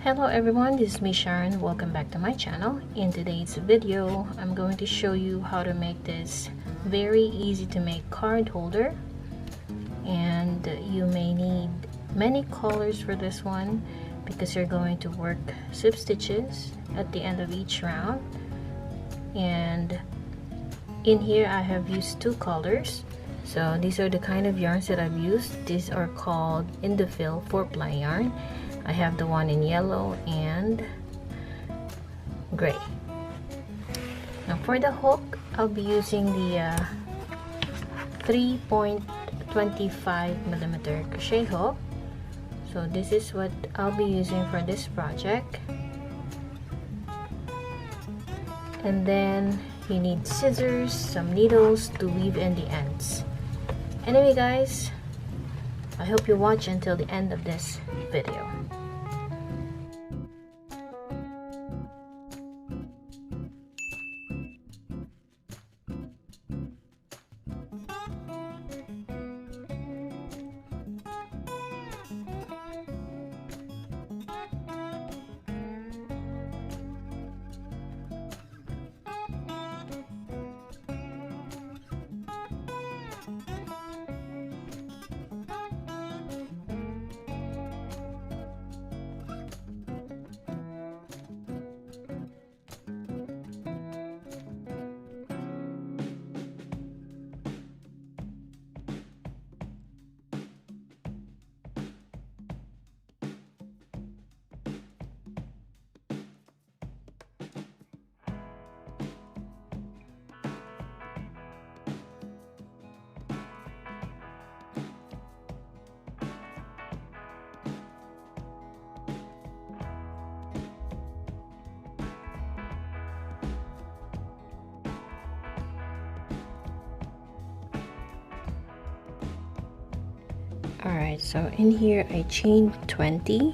Hello everyone, this is me Sharon. Welcome back to my channel. In today's video, I'm going to show you how to make this very easy to make card holder. And you may need many colors for this one because you're going to work slip stitches at the end of each round. And in here I have used two colors. So these are the kind of yarns that I've used. These are called Indophil 4-ply yarn. I have the one in yellow and gray. Now for the hook, I'll be using the 3.25mm crochet hook. So this is what I'll be using for this project. And then you need scissors, some needles to weave in the ends. Anyway guys, I hope you watch until the end of this video. Alright, so in here I chained 20,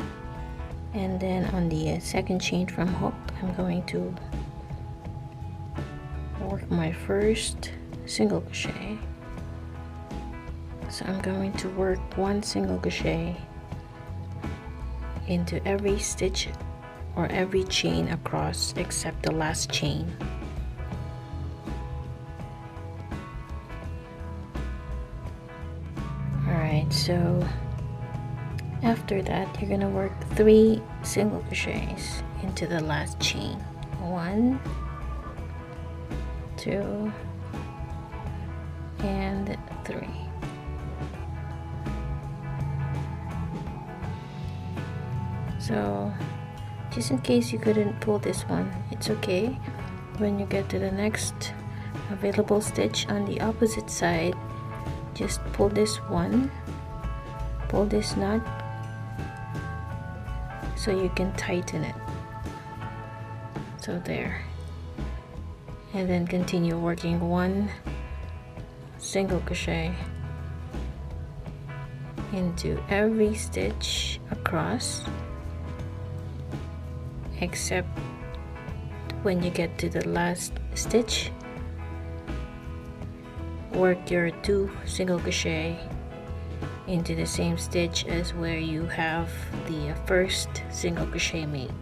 and then on the second chain from hook I'm going to work my first single crochet. So I'm going to work one single crochet into every stitch or every chain across except the last chain. So after that you're gonna work 3 single crochets into the last chain. 1, 2, and 3. So just in case you couldn't pull this one, it's okay. When you get to the next available stitch on the opposite side, just pull this one, pull this knot so you can tighten it. So there. And then continue working 1 single crochet into every stitch across except when you get to the last stitch. Work your 2 single crochet into the same stitch as where you have the first single crochet made.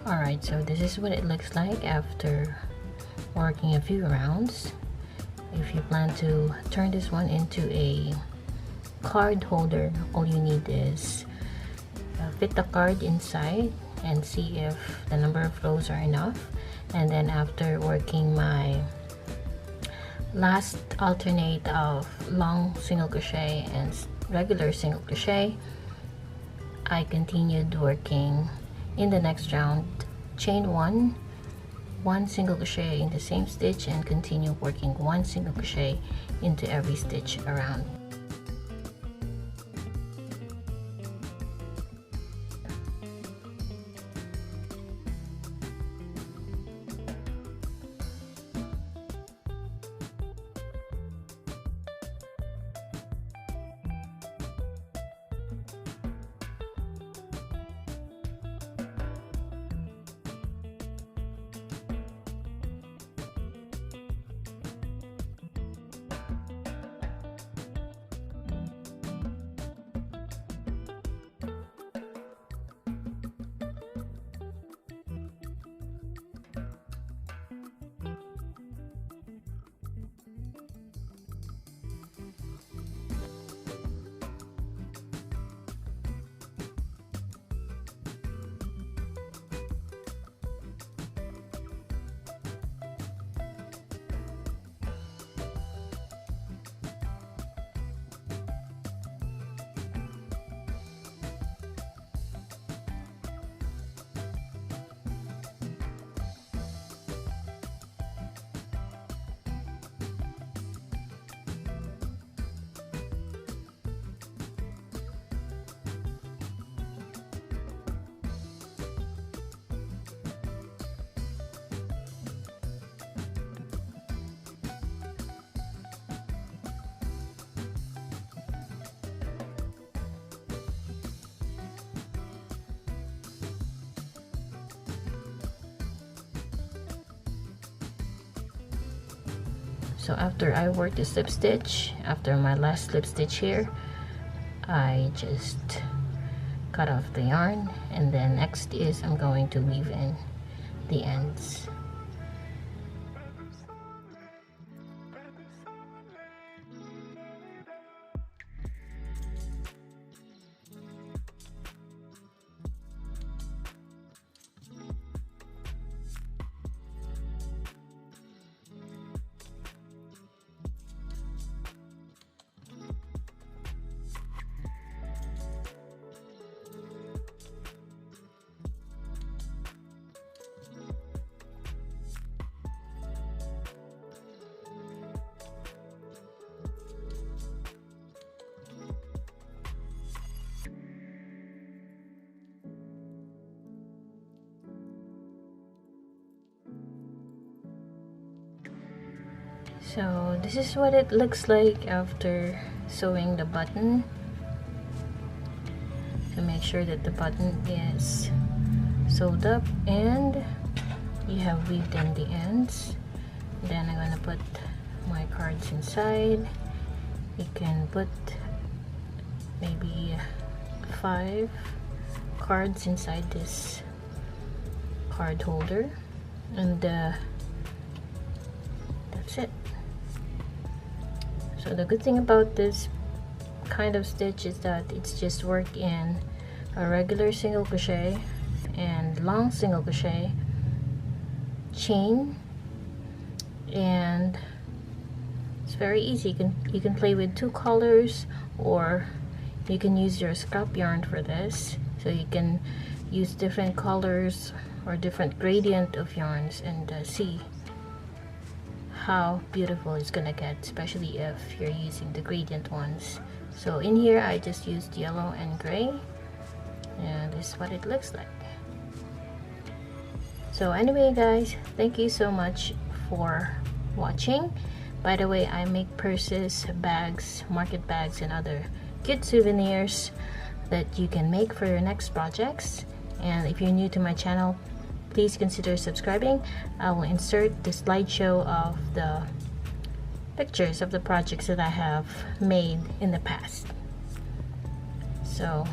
Alright, so this is what it looks like after working a few rounds. If you plan to turn this one into a card holder, all you need is fit the card inside and see if the number of rows are enough. And then after working my last alternate of long single crochet and regular single crochet, I continued working in the next round, chain one single crochet in the same stitch, and continue working 1 single crochet into every stitch around. So after I work the slip stitch, after my last slip stitch here, I just cut off the yarn, and then next is I'm going to weave in the ends. So this is what it looks like after sewing the button. So make sure that the button is sewed up and you have weaved in the ends. Then I'm gonna put my cards inside. You can put maybe 5 cards inside this card holder, and that's it. So the good thing about this kind of stitch is that it's just work in a regular single crochet and long single crochet, chain, and it's very easy. You can play with 2 colors, or you can use your scrap yarn for this, so you can use different colors or different gradient of yarns and see how beautiful it's gonna get, especially if you're using the gradient ones. So in here I just used yellow and gray, and this is what it looks like. So anyway guys, thank you so much for watching. By the way, I make purses, bags, market bags, and other cute souvenirs that you can make for your next projects. And if you're new to my channel, please consider subscribing. I will insert the slideshow of the pictures of the projects that I have made in the past. So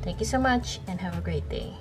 thank you so much and have a great day.